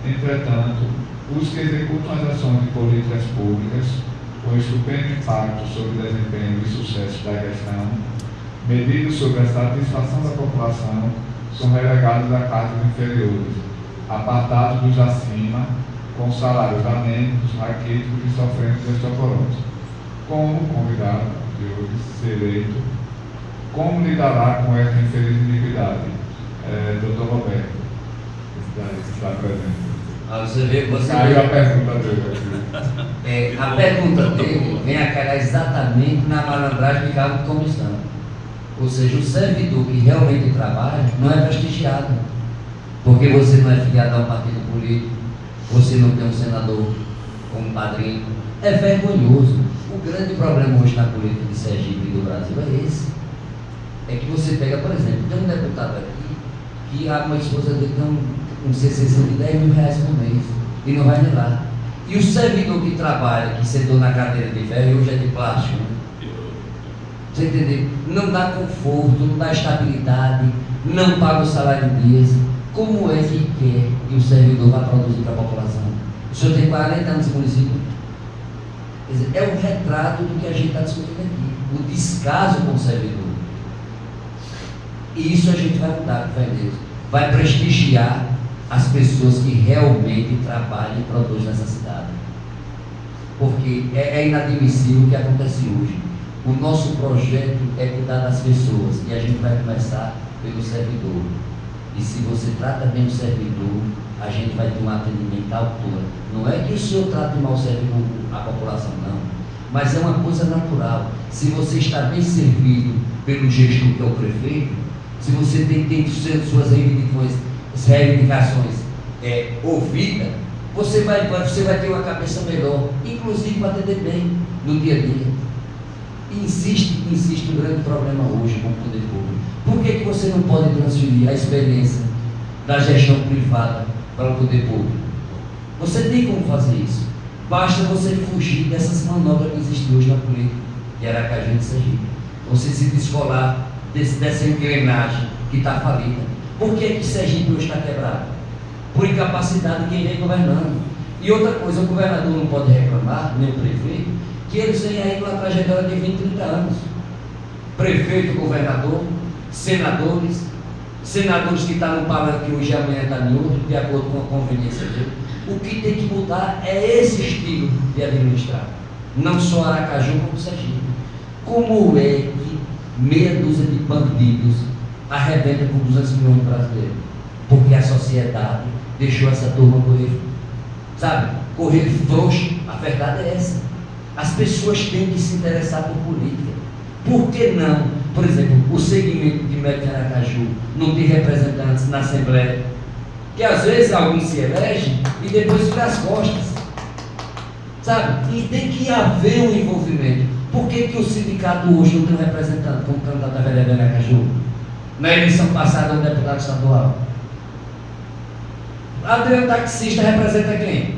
Entretanto, os que executam as ações de políticas públicas, com estupendo impacto sobre o desempenho e sucesso da gestão, medidos sobre a satisfação da população, são relegados a cargos inferiores, apartados dos acima, com salários anêmicos, raquíticos e sofrendo osteoporose. Como convidado de hoje ser eleito, como lidará com esta infeliz iniquidade? Dr. Roberto, que está presente. Você vê, Caiu a pergunta dele. A pergunta dele vem a calhar exatamente na malandragem de cargo de comissão. Ou seja, o servidor que realmente trabalha não é prestigiado, porque você não é filiado a um partido político, você não tem um senador como padrinho. É vergonhoso. O grande problema hoje na política de Sergipe e do Brasil é esse. É que você pega, por exemplo, tem um deputado aqui que a minha esposa dele tem um CCC de 10 mil reais por mês e não vai nem lá. E o servidor que trabalha, que sentou na cadeira de ferro, hoje é de plástico, né? Você entendeu? Não dá conforto, não dá estabilidade, não paga o salário em dias. Como é que quer que o servidor vá produzir para a população? O senhor tem 40 anos de município. Quer dizer, é um retrato do que a gente está discutindo aqui, o descaso com o servidor. E isso a gente vai mudar, com fé em Deus. Vai prestigiar as pessoas que realmente trabalham e produzem nessa cidade. Porque é inadmissível o que acontece hoje. O nosso projeto é cuidar das pessoas e a gente vai começar pelo servidor. E se você trata bem o servidor, a gente vai ter um atendimento à altura. Não é que o senhor trate mal o servidor, a população, não. Mas é uma coisa natural. Se você está bem servido pelo gestor que é o prefeito, se você tem suas reivindicações ouvidas, você vai ter uma cabeça melhor, inclusive para atender bem no dia a dia. E insiste um grande problema hoje com o poder público. Por que você não pode transferir a experiência da gestão privada para o poder público? Você tem como fazer isso. Basta você fugir dessas manobras que existem hoje na política de Aracaju e de Sergipe. Você se descolar dessa engrenagem que está falida. Por que Sergipe hoje está quebrado? Por incapacidade de quem vem governando. E outra coisa, o governador não pode reclamar, nem o prefeito, que eles vêm aí com uma trajetória de 20, 30 anos. Prefeito, governador, senadores que estão no palanque hoje e amanhã estão em outro, de acordo com a conveniência dele. O que tem que mudar é esse estilo de administrar. Não só Aracaju, como Sergipe. Como é que meia dúzia de bandidos arrebenta com 200 milhões de brasileiros? Porque a sociedade deixou essa turma correr, sabe? Correr frouxo. A verdade é essa. As pessoas têm que se interessar por política. Por que não? Por exemplo, o segmento de médico de Aracaju não tem representantes na Assembleia, que às vezes alguns se elegem e depois fica as costas, sabe? E tem que haver um envolvimento. Por que o sindicato hoje não tem um representante como candidato a vereador em Aracaju? Na eleição passada, um deputado estadual. Adriano Taxista representa quem?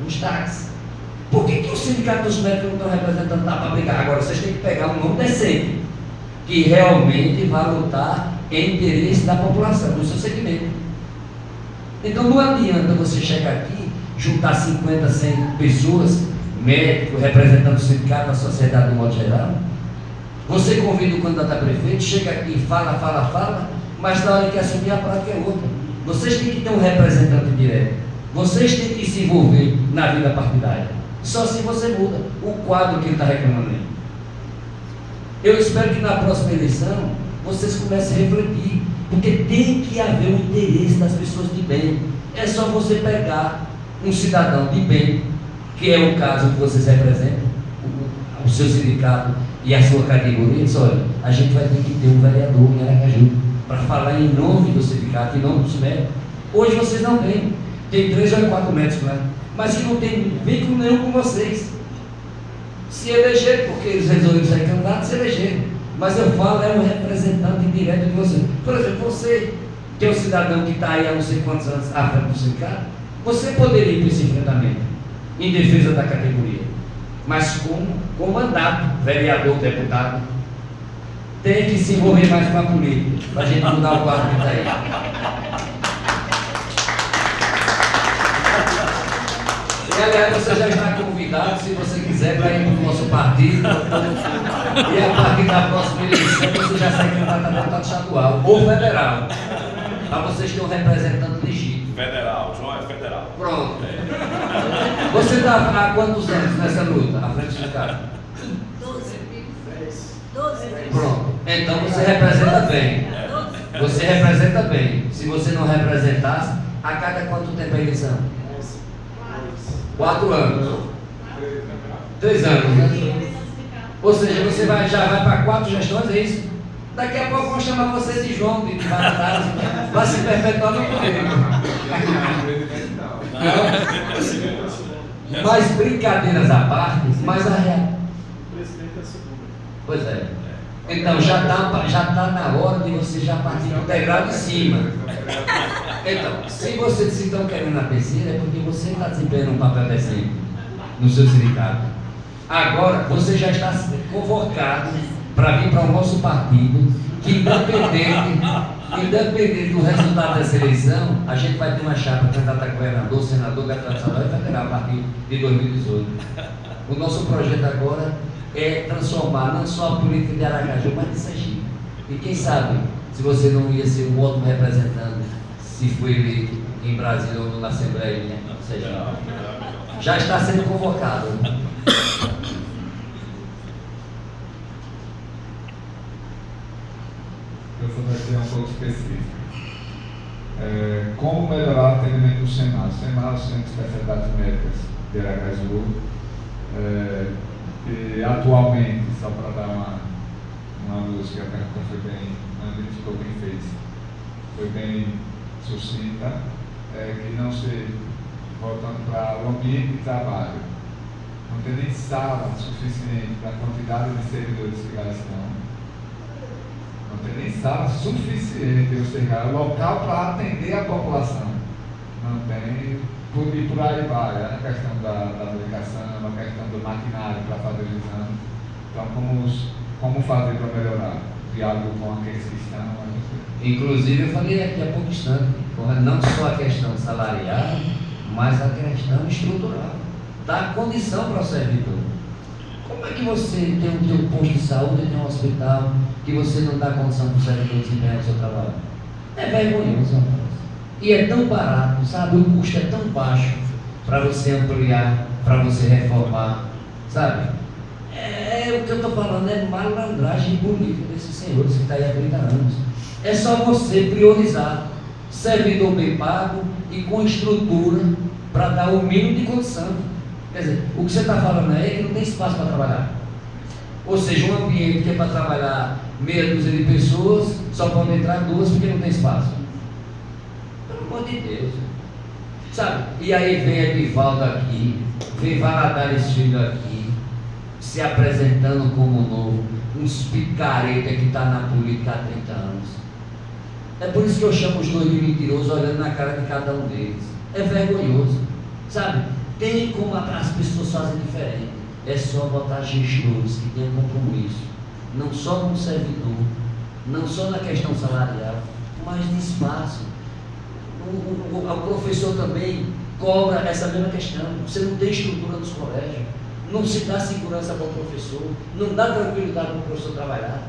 Os táxis. Por que o sindicato dos médicos não está representando para brigar? Agora vocês têm que pegar um nome decente, que realmente vai lutar em interesse da população, do seu segmento. Então não adianta você chegar aqui, juntar 50, 100 pessoas, médicos, representando o sindicato, a sociedade de modo geral. Você convida o candidato a prefeito, chega aqui, fala, mas na hora que assumir a prática é outra. Vocês têm que ter um representante direto. Vocês têm que se envolver na vida partidária. Só assim você muda o quadro que ele está reclamando aí. Eu espero que na próxima eleição vocês comecem a refletir, porque tem que haver um interesse das pessoas de bem. É só você pegar um cidadão de bem, que é o caso que vocês representam, o seu sindicato e a sua categoria, e diz, olha, a gente vai ter que ter um vereador em Aracaju para falar em nome do sindicato, em nome dos médicos. Hoje vocês não têm. Tem 3 ou 4 médicos lá, mas que não tem vínculo nenhum com vocês. Se elegeram, porque eles resolveram ser candidatos, se elegeram. Mas eu falo, é um representante direto de você. Por exemplo, você, que é um cidadão que está aí há não sei quantos anos à frente do sindicato, você poderia ir para esse enfrentamento em defesa da categoria, mas com mandato, vereador, deputado. Tem que se envolver mais com a política, para a gente mudar o quadro que está aí. E aliás, você já está convidado, se você quiser, para ir para o nosso partido. E a partir da próxima eleição, você já sai candidato a deputado estadual ou federal. Para vocês terem um representante legítimo. Federal, João é federal. Pronto. Você está há quantos anos nessa luta, à frente do sindicato? 12. Pronto. Então você representa bem. Você representa bem. Se você não representasse, a cada quanto tempo é a eleição? 4 anos. 3 anos, né? Ou seja, você já vai para 4 gestões, é isso? Daqui a pouco vão chamar você de João, de Batatas, vai se perpetuar no poder. Mas brincadeiras à parte, mas a real. Pois é. Então já tá na hora de você já partir do degrau de cima. Então, se vocês estão querendo a terceira, é porque você está desempenhando um papel decente no seu sindicato. Agora, você já está convocado para vir para o nosso partido, que independente do resultado dessa eleição, a gente vai ter uma chapa candidata a governador, senador, deputado estadual e federal a partir de 2018. O nosso projeto agora é transformar não só a política de Aracaju, mas de Sergipe. E quem sabe, se você não ia ser um ótimo representante, se foi eleito em Brasília ou na Assembleia, né? Sergipe. Já está sendo convocado. Vai ser um pouco específico. Como melhorar o atendimento do SEMAR? O SEMAR, o Centro de Especialidades Médicas de Aracaju, e atualmente, só para dar uma luz, que a pergunta foi bem, não ficou bem feita, foi bem sucinta, que não se, voltando para o ambiente de trabalho, não tem nem sala suficiente para a quantidade de servidores que lá estão. Não tem nem sala suficiente, ou seja, local para atender a população. não tem, e por aí vai, a questão da medicação, a questão do maquinário para fazer o exame. Então, como fazer para melhorar? Diálogo com aqueles que estão. Inclusive, eu falei aqui há pouco instante, não só a questão salarial, mas a questão estrutural, da condição para o servidor. Como é que você tem um posto de saúde, tem um hospital, que você não dá condição para o servidor desempenhar o seu trabalho? É vergonhoso, rapaz. E é tão barato, sabe? O custo é tão baixo para você ampliar, para você reformar, sabe? O que eu estou falando é malandragem política desses senhores que estão aí há 30 anos. É só você priorizar servidor bem pago e com estrutura para dar o mínimo de condição. Quer dizer, o que você está falando aí é que não tem espaço para trabalhar. Ou seja, um ambiente que é para trabalhar meia dúzia de pessoas, só podem entrar 2 porque não tem espaço. Pelo amor de Deus. Sabe? E aí vem Edivaldo aqui, vem Valadares Filho aqui, se apresentando como novo, uns picareta que está na política há 30 anos. É por isso que eu chamo os dois de mentirosos, olhando na cara de cada um deles. É vergonhoso, sabe? Tem como as pessoas fazem diferente. É só botar gestores que tenham compromisso, não só com o servidor, não só na questão salarial, mas de espaço. O professor também cobra essa mesma questão. Você não tem estrutura nos colégios, não se dá segurança para o professor, não dá tranquilidade para o professor trabalhar.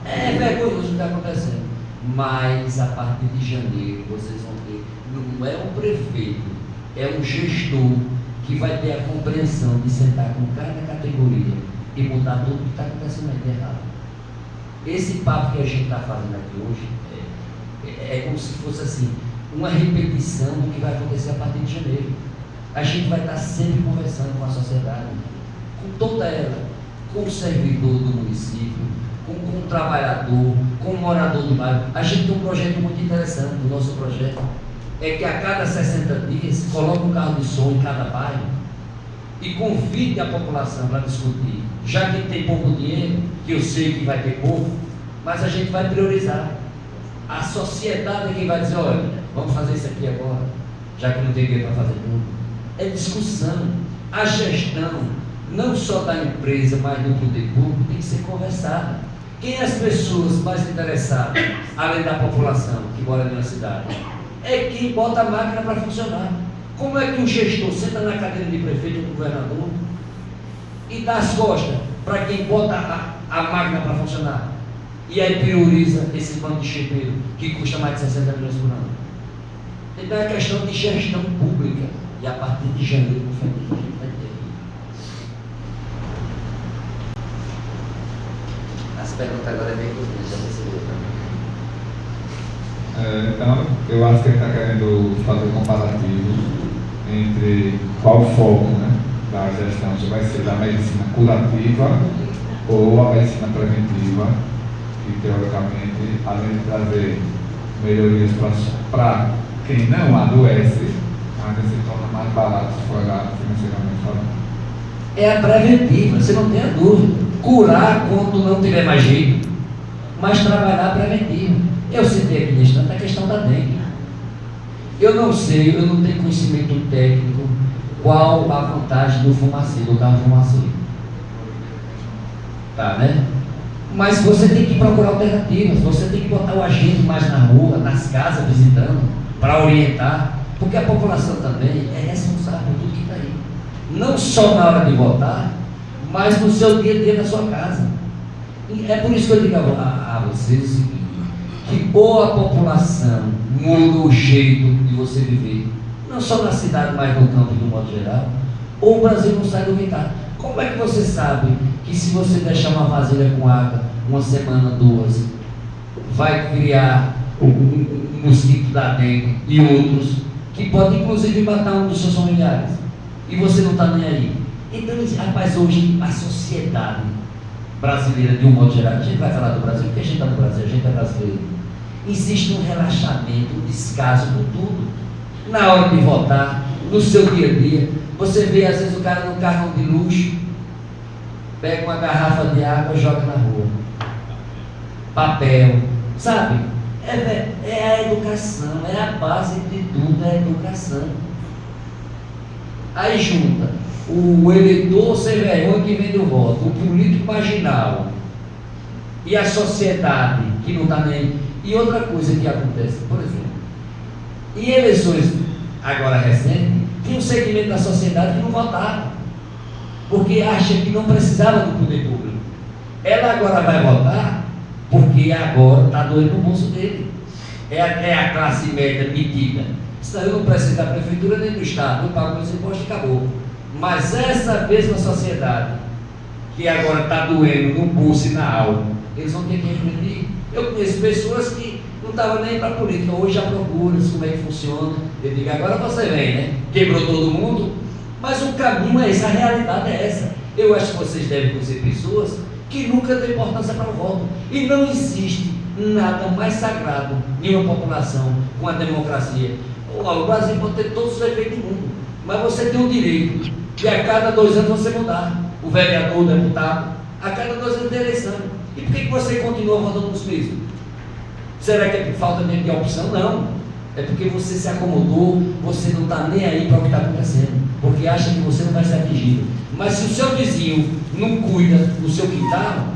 É vergonhoso o que está acontecendo. Mas a partir de janeiro vocês vão ter, não é um prefeito, é um gestor que vai ter a compreensão de sentar com cada categoria e mudar tudo que está acontecendo aí de errado. Esse papo que a gente está fazendo aqui hoje é como se fosse assim, uma repetição do que vai acontecer a partir de janeiro. A gente vai estar sempre conversando com a sociedade, com toda ela, com o servidor do município, com o trabalhador, com o morador do bairro. A gente tem um projeto muito interessante. O nosso projeto é que a cada 60 dias coloque um carro de som em cada bairro e convide a população para discutir. Já que tem pouco dinheiro, que eu sei que vai ter pouco, mas a gente vai priorizar. A sociedade é quem vai dizer, olha, vamos fazer isso aqui agora, já que não tem dinheiro para fazer tudo. É discussão. A gestão, não só da empresa, mas do poder público, tem que ser conversada. Quem é as pessoas mais interessadas, além da população que mora na cidade? É quem bota a máquina para funcionar. Como é que um gestor senta na cadeira de prefeito ou de governador e dá as costas para quem bota a máquina para funcionar? E aí prioriza esse bando de chepeiro que custa mais de 60 milhões por ano. Então é questão de gestão pública. E a partir de janeiro, no feminino, a gente vai ter. As perguntas agora é bem curtas, já percebeu também. Então, eu acho que ele está querendo fazer comparativos entre qual o foco, né, da gestão, se vai ser da medicina curativa ou a medicina preventiva, que teoricamente, além de trazer melhorias para quem não adoece, ainda se torna mais barato se for financeiramente falando. É a preventiva, você não tenha dúvida. Curar quando não tiver mais jeito, mas trabalhar a preventiva. Eu citei aqui nesse instante a questão da dengue. Eu não sei, eu não tenho conhecimento técnico qual a vantagem do fumacê, do carro fumacê. Tá, né? Mas você tem que procurar alternativas, você tem que botar o agente mais na rua, nas casas, visitando, para orientar, porque a população também é responsável por tudo que está aí. Não só na hora de votar, mas no seu dia a dia na sua casa. E é por isso que eu digo a vocês o seguinte, que ou a população muda o jeito de você viver, não só na cidade, mas no campo de um modo geral, ou o Brasil não sai do lugar. Como é que você sabe que se você deixar uma vasilha com água, uma semana, 2, vai criar um mosquito da dengue e outros, que pode inclusive matar um dos seus familiares, e você não está nem aí? Então, rapaz, hoje a sociedade brasileira, de um modo geral, a gente vai falar do Brasil, porque a gente está no Brasil, a gente é brasileiro, existe um relaxamento, um descaso com tudo. Na hora de votar, no seu dia a dia, você vê às vezes o cara no carro de luxo, pega uma garrafa de água e joga na rua. Papel, sabe? É a educação, é a base de tudo, é a educação. Aí junta o eleitor sem vergonha que vende o voto, o político marginal e a sociedade que não está nem. E outra coisa que acontece, por exemplo, em eleições agora recentes, tem um segmento da sociedade que não votava, porque acha que não precisava do poder público. Ela agora vai votar porque agora está doendo no bolso dele. É a classe média metida. Senão eu não preciso da prefeitura nem do Estado, eu pago meus impostos e acabou. Mas essa mesma sociedade, que agora está doendo no bolso e na alma, eles vão ter que refletir. Eu conheço pessoas que não estavam nem para a política, hoje já procuram como é que funciona. Eu digo, agora você vem, né? Quebrou todo mundo, mas o caminho é esse, a realidade é essa. Eu acho que vocês devem conhecer pessoas que nunca dão importância para o voto. E não existe nada mais sagrado em uma população com a democracia. O Brasil pode ter todos os defeitos do mundo, mas você tem o direito de a cada 2 anos você mudar o vereador, o deputado, a cada 2 anos de eleição. E por que você continua votando nos mesmos? Será que é por falta mesmo de opção? Não. É porque você se acomodou, você não está nem aí para o que está acontecendo, porque acha que você não vai ser atingido. Mas se o seu vizinho não cuida do seu quintal,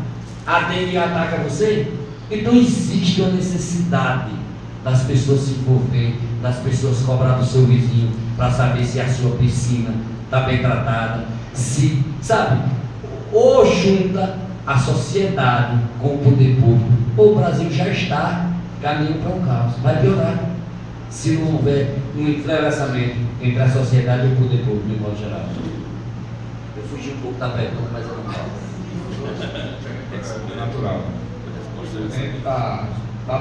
atende e ataca você, então existe uma necessidade das pessoas se envolverem, das pessoas cobrar do seu vizinho para saber se a sua piscina está bem tratada, se, sabe, ou junta a sociedade com o poder público, ou o Brasil já está caminhando para um caos, vai piorar, se não houver um entrelaçamento entre a sociedade e o poder público, de modo geral. Eu fugi um pouco da pergunta, mas eu não falo. É natural. Sempre está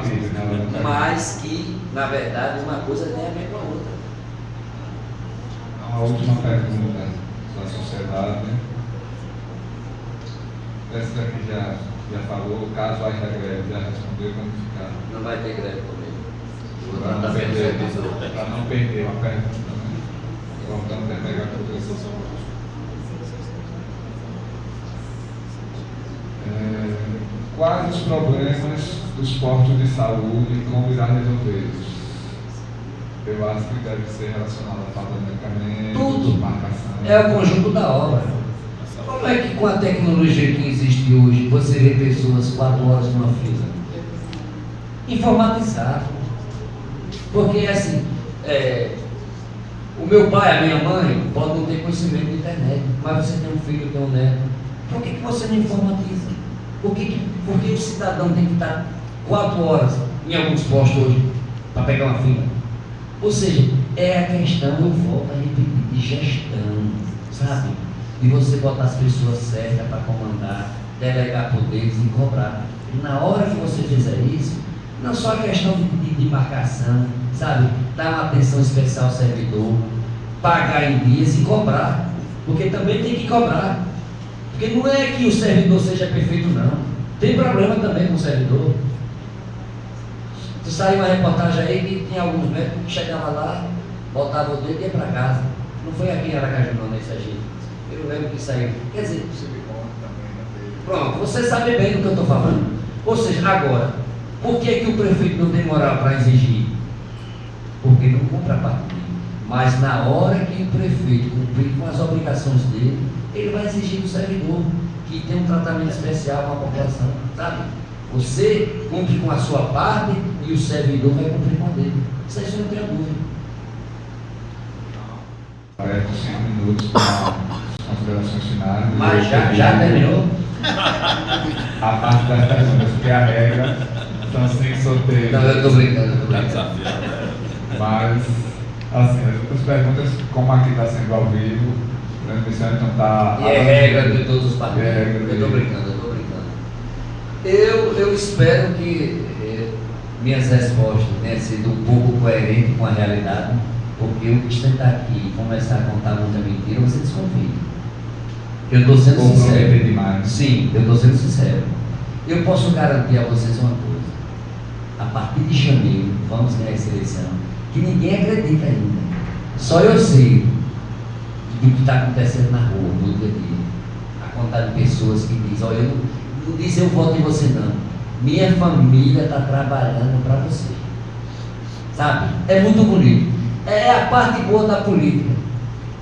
livre, né? Mas que, na verdade, uma coisa tem a ver com a outra. A última pergunta da sociedade. Essa daqui já falou, caso haja greve, já respondeu, como ficar? Não vai ter greve comigo. Para não perder uma pergunta, né? Voltando a pegar a coisa. Quais os problemas dos postos de saúde e como irá resolvê-los? Eu acho que deve ser relacionado à falta de medicamentos, tudo marcação. É o conjunto da obra. Como é que com a tecnologia que existe hoje, você vê pessoas 4 horas numa fila? Informatizado. Porque assim, o meu pai, a minha mãe, pode não ter conhecimento de internet, mas você tem um filho, tem um neto. Por que você não informatiza? Por que o cidadão tem que estar 4 horas em alguns postos hoje para pegar uma fila? Ou seja, é a questão, eu volto a repetir, de gestão, sabe? De você botar as pessoas certas para comandar, delegar poderes e cobrar. Na hora que você fizer isso, não só a questão de marcação, sabe? Dar uma atenção especial ao servidor, pagar em dias e cobrar, porque também tem que cobrar. Porque não é que o servidor seja perfeito, não. Tem problema também com o servidor. Saiu uma reportagem aí que tinha alguns médicos que chegavam lá, botavam o dedo e ia para casa. Não foi aqui em Aracaju, não, nesse agente. Eu lembro que saiu. Quer dizer, pronto, você sabe bem do que eu estou falando. Ou seja, agora, por que o prefeito não tem moral para exigir? Porque não cumpre a parte dele. Mas na hora que o prefeito cumprir com as obrigações dele, ele vai exigir do servidor que tem um tratamento especial com a população, sabe? Você cumpre com a sua parte e o servidor vai cumprir com a dele. Isso aí você não tem dúvida. 5 minutos para as considerações finais. Mas já terminou? A parte das perguntas, porque a regra são 5 sorteios. Não, eu estou brincando. Mas, assim, as outras perguntas, como aqui está sendo ao vivo, a transmissão então está. E é regra de todos os partidos. Eu estou brincando. Eu espero que minhas respostas tenham sido um pouco coerentes com a realidade, porque o que sentar aqui e começar a contar muita mentira, você desconfia. Eu estou sendo sincero. Demais. Sim, eu estou sendo sincero. Eu posso garantir a vocês uma coisa. A partir de janeiro, vamos ganhar essa eleição, que ninguém acredita ainda. Só eu sei do que está acontecendo na rua, no dia a dia. A quantidade de pessoas que dizem, olha, eu não diz eu voto em você não. minha família está trabalhando para você. Sabe? É muito bonito. É a parte boa da política.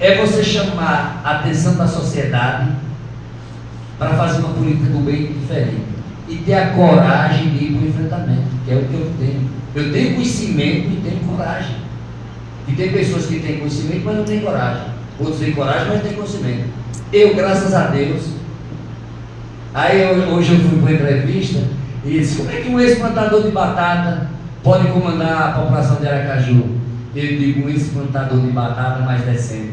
É você chamar a atenção da sociedade para fazer uma política do bem diferente. E ter a coragem de ir para o enfrentamento, que é o que eu tenho. Eu tenho conhecimento e tenho coragem. E tem pessoas que têm conhecimento, mas não têm coragem. Outros têm coragem, mas não têm conhecimento. Eu, graças a Deus. Aí hoje eu fui para uma entrevista e disse: como é que um ex-plantador de batata pode comandar a população de Aracaju? Eu digo: um ex-plantador de batata mais decente,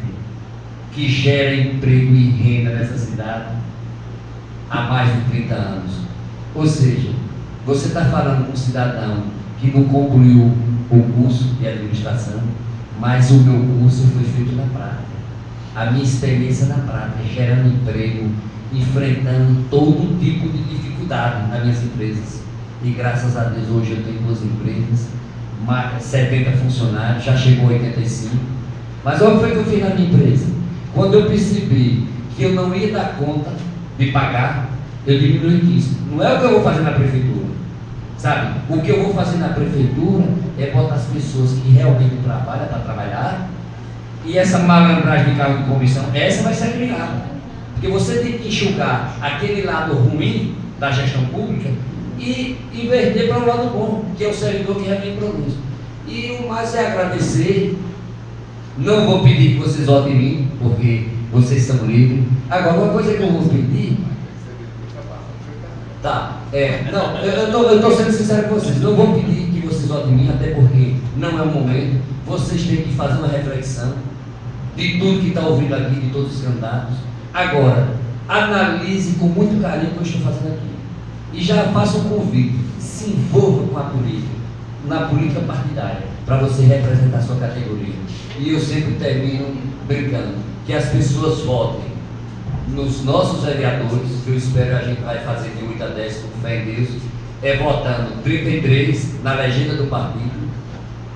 que gera emprego e renda nessa cidade há mais de 30 anos. Ou seja, você está falando com um cidadão que não concluiu o curso de administração, mas o meu curso foi feito na prática. A minha experiência na prática, gerando emprego, enfrentando todo tipo de dificuldade nas minhas empresas. E graças a Deus hoje eu tenho 2 empresas, 70 funcionários, já chegou a 85. Mas olha o que eu fiz na minha empresa. Quando eu percebi que eu não ia dar conta de pagar, eu diminui 15. Não é o que eu vou fazer na prefeitura, sabe? O que eu vou fazer na prefeitura é botar as pessoas que realmente trabalham para trabalhar, e essa malandragem de cargo de comissão, essa vai ser eliminada, porque você tem que enxugar aquele lado ruim da gestão pública e inverter para o lado bom, que é o servidor que realmente produz. E o mais é agradecer. Não vou pedir que vocês votem em mim, porque vocês são livres. Agora, uma coisa que eu vou pedir. Tá, não, eu estou sendo sincero com vocês. Não vou pedir que vocês votem em mim, até porque não é o momento. Vocês têm que fazer uma reflexão de tudo que está ouvindo aqui, de todos os candidatos. Agora, analise com muito carinho o que eu estou fazendo aqui. E já faça um convite: se envolva com a política, na política partidária, para você representar a sua categoria. E eu sempre termino brincando que as pessoas votem nos nossos vereadores, que eu espero que a gente vai fazer de 8 a 10 com fé em Deus, votando 33 na legenda do partido,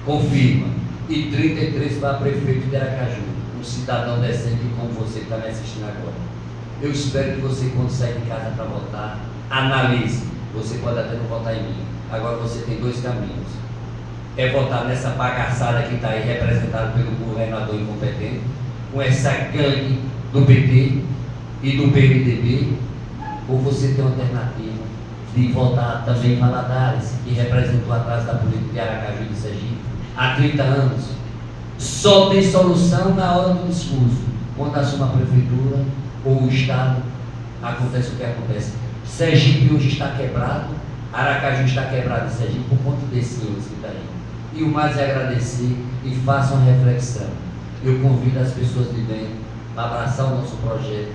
confirma, e 33 para prefeito de Aracaju, um cidadão decente como você que está me assistindo agora. Eu espero que você, quando sair de casa para votar, analise. Você pode até não votar em mim. Agora você tem 2 caminhos: é votar nessa bagaçada que está aí representada pelo governador incompetente, com essa gangue do PT e do PMDB, ou você tem uma alternativa de votar também em Valadares, que representou atrás da política de Aracaju e de Sergipe há 30 anos. Só tem solução na hora do discurso. Quando assume a prefeitura ou o Estado, acontece o que acontece. Sergipe hoje está quebrado, Aracaju está quebrado em Sergipe por conta desses senhores que estão aí. E o mais é agradecer e façam uma reflexão. Eu convido as pessoas de dentro a abraçar o nosso projeto,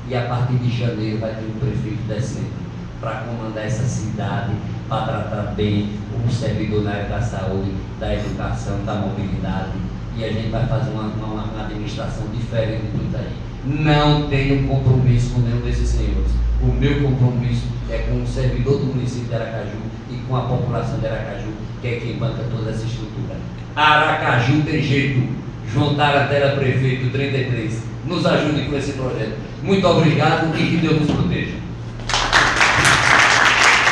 e a partir de janeiro vai ter um prefeito decente para comandar essa cidade, para tratar bem o servidor na área da saúde, da educação, da mobilidade, e a gente vai fazer uma administração diferente de tudo aí. Não tenho compromisso com nenhum desses senhores. O meu compromisso é com o servidor do município de Aracaju e com a população de Aracaju, que é quem banca toda essa estrutura. Aracaju tem jeito. João Taratela, prefeito 33, nos ajude com esse projeto. Muito obrigado e que Deus nos proteja.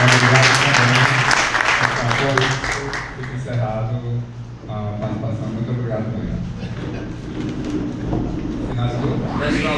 Obrigado também. Fica encerrado a participação. Muito obrigado também. Finalizou? Pessoal,